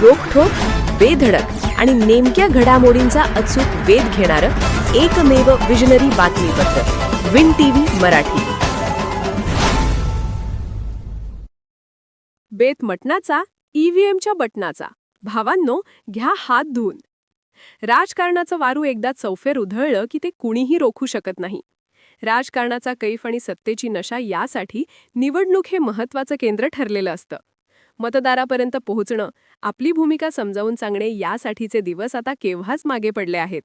रोखठोक, बेधडक आणि नेमक्या घडामोडींचा अचूक वेध घेणारं एकमेव विजनरी बातमीपत्र विन टीव्ही मराठी. बेत मटणाचा, ईव्हीएमच्या बटनाचा. भावांनो, घ्या हात धुवून. राजकारणाचं वारू एकदा चौफेर उधळलं की ते कुणीही रोखू शकत नाही. राजकारणाचा कैफ आणि सत्तेची नशा यासाठी निवडणूक हे महत्त्वाचं केंद्र ठरलेलं असतं. मतदारापर्यंत पोहोचणं, आपली भूमिका समजावून सांगणे यासाठीचे दिवस आता केव्हाच मागे पडले आहेत.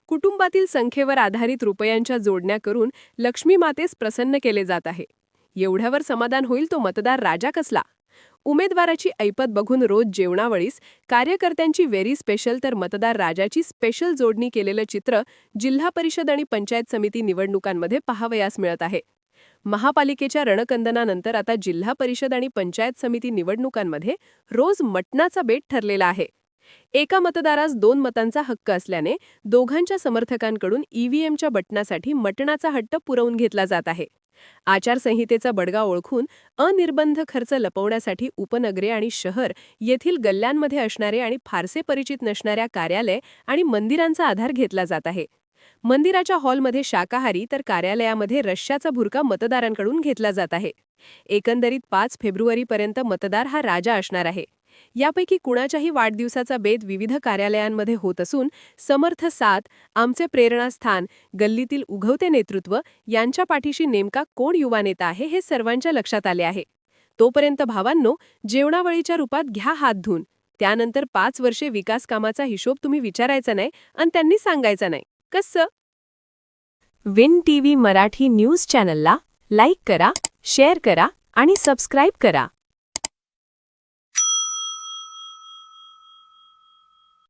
कुटुंबातील संख्येवर आधारित रुपयांच्या जोडण्या करून लक्ष्मी मातेस प्रसन्न केले जात आहे. एवढ्यावर समाधान होईल तो मतदार राजा कसला? उमेदवाराची ऐपत बघून रोज जेवणावळीस कार्यकर्त्यांची व्हेरी स्पेशल तर मतदार राजाची स्पेशल जोडणी केलेलं चित्र जिल्हा परिषद आणि पंचायत समिती निवडणुकांमध्ये पाहावयास मिळत आहे. महापालिकेच्या रणकंदनानंतर आता जिल्हा परिषद आणि पंचायत समिती निवडणुकांमध्ये रोज मटणाचा बेट ठरलेला आहे. एका मतदारास 2 मतांचा हक्क असल्याने दोघांच्या समर्थकांकडून ईव्हीएमच्या बटनासाठी मटणाचा हट्ट पुरवून घेतला जात आहे. आचारसंहितेचा बडगा ओळखून अनिर्बंध खर्च लपवण्यासाठी उपनगरे आणि शहर येथील गल्ल्यांमध्ये असणारे आणि फारसे परिचित नसणाऱ्या कार्यालय आणि मंदिरांचा आधार घेतला जात आहे. मंदिराच्या हॉलमध्ये शाकाहारी तर कार्यालयामध्ये रश्श्याचा भुरका मतदारांकडून घेतला जात आहे. एकंदरीत 5 फेब्रुवारीपर्यंत मतदार हा राजा असणार आहे. यापैकी कुणाच्याही वाढदिवसाचा बेत विविध कार्यालयांमध्ये होत असून समर्थ साथ, आमचे प्रेरणास्थान, गल्लीतील उगवते नेतृत्व यांच्या पाठीशी नेमका कोण युवा नेता आहे हे सर्वांच्या लक्षात आले आहे. तोपर्यंत भावांनो, जेवणावळीच्या रूपात घ्या हात धुवून. त्यानंतर 5 वर्षे विकास कामाचा हिशोब तुम्ही विचारायचा नाही आणि त्यांनी सांगायचा नाही. कसं? विन टीव्ही मराठी न्यूज चॅनलला लाईक करा, शेअर करा आणि सबस्क्राईब करा.